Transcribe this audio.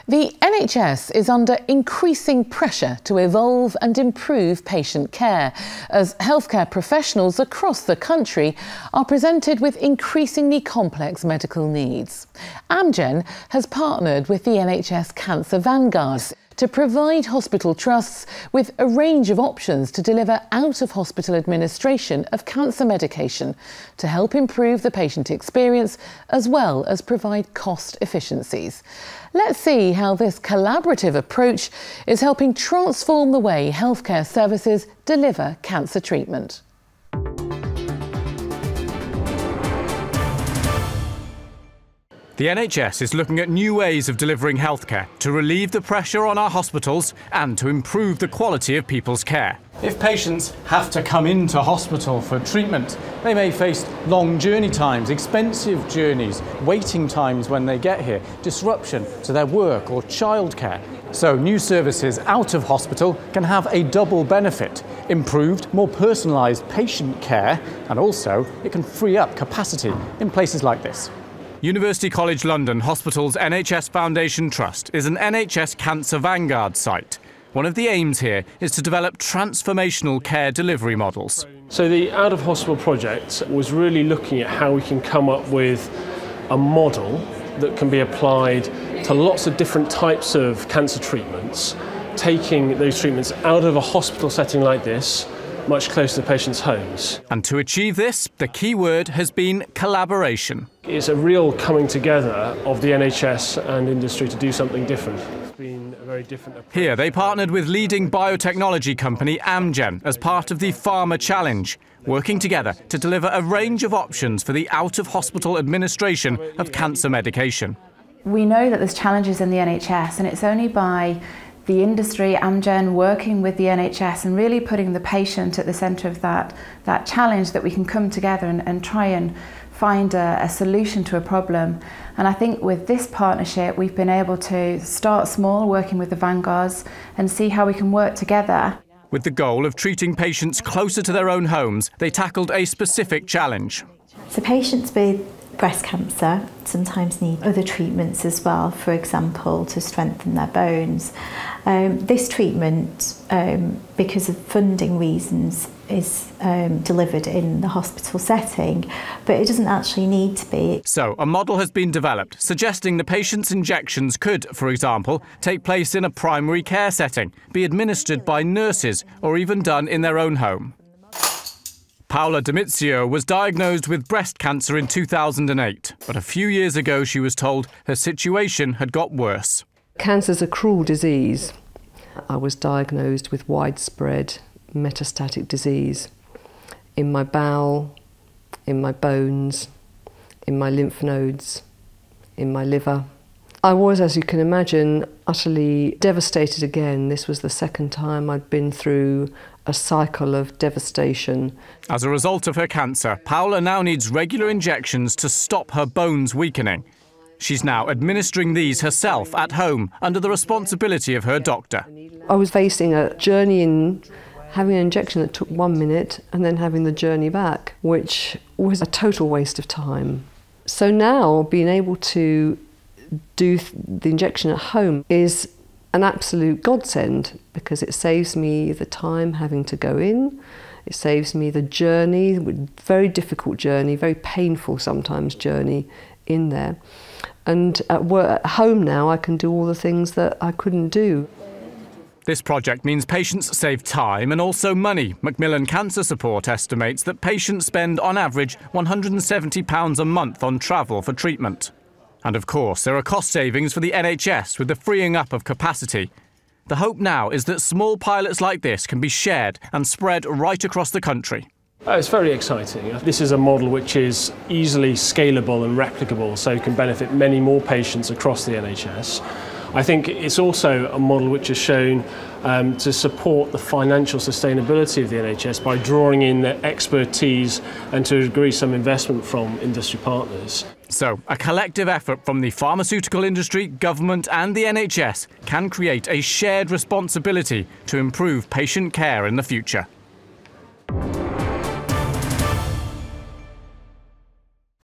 The NHS is under increasing pressure to evolve and improve patient care as healthcare professionals across the country are presented with increasingly complex medical needs. Amgen has partnered with the NHS Cancer Vanguard to provide hospital trusts with a range of options to deliver out-of-hospital administration of cancer medication to help improve the patient experience as well as provide cost efficiencies. Let's see how this collaborative approach is helping transform the way healthcare services deliver cancer treatment. The NHS is looking at new ways of delivering healthcare to relieve the pressure on our hospitals and to improve the quality of people's care. If patients have to come into hospital for treatment, they may face long journey times, expensive journeys, waiting times when they get here, disruption to their work or childcare. So new services out of hospital can have a double benefit: improved, more personalised patient care, and also it can free up capacity in places like this. University College London Hospital's NHS Foundation Trust is an NHS Cancer Vanguard site. One of the aims here is to develop transformational care delivery models. So the Out of Hospital project was really looking at how we can come up with a model that can be applied to lots of different types of cancer treatments, taking those treatments out of a hospital setting like this, much closer to patients' homes. And to achieve this, the key word has been collaboration. It's a real coming together of the NHS and industry to do something different. It's been a very different approach. Here they partnered with leading biotechnology company Amgen as part of the Pharma Challenge, working together to deliver a range of options for the out-of-hospital administration of cancer medication. We know that there's challenges in the NHS, and it's only by the industry, Amgen, working with the NHS and really putting the patient at the centre of that challenge that we can come together and try and find a solution to a problem. And I think with this partnership we've been able to start small, working with the Vanguards, and see how we can work together. With the goal of treating patients closer to their own homes, they tackled a specific challenge. So patients with breast cancer sometimes need other treatments as well, for example, to strengthen their bones. This treatment, because of funding reasons, is delivered in the hospital setting, but it doesn't actually need to be. So a model has been developed suggesting the patient's injections could, for example, take place in a primary care setting, be administered by nurses, or even done in their own home. Paola Demizio was diagnosed with breast cancer in 2008, but a few years ago she was told her situation had got worse. Cancer's a cruel disease. I was diagnosed with widespread metastatic disease in my bowel, in my bones, in my lymph nodes, in my liver. I was, as you can imagine, utterly devastated again. This was the second time I'd been through a cycle of devastation. As a result of her cancer, Paola now needs regular injections to stop her bones weakening. She's now administering these herself at home under the responsibility of her doctor. I was facing a journey in having an injection that took 1 minute and then having the journey back, which was a total waste of time. So now being able to do the injection at home is an absolute godsend, because it saves me the time having to go in, it saves me the journey, very difficult journey, very painful sometimes journey in there. And at home now I can do all the things that I couldn't do. This project means patients save time and also money. Macmillan Cancer Support estimates that patients spend on average £170 a month on travel for treatment. And of course, there are cost savings for the NHS with the freeing up of capacity. The hope now is that small pilots like this can be shared and spread right across the country. It's very exciting. This is a model which is easily scalable and replicable, so it can benefit many more patients across the NHS. I think it's also a model which has shown to support the financial sustainability of the NHS by drawing in their expertise and to a degree some investment from industry partners. So, a collective effort from the pharmaceutical industry, government and the NHS can create a shared responsibility to improve patient care in the future.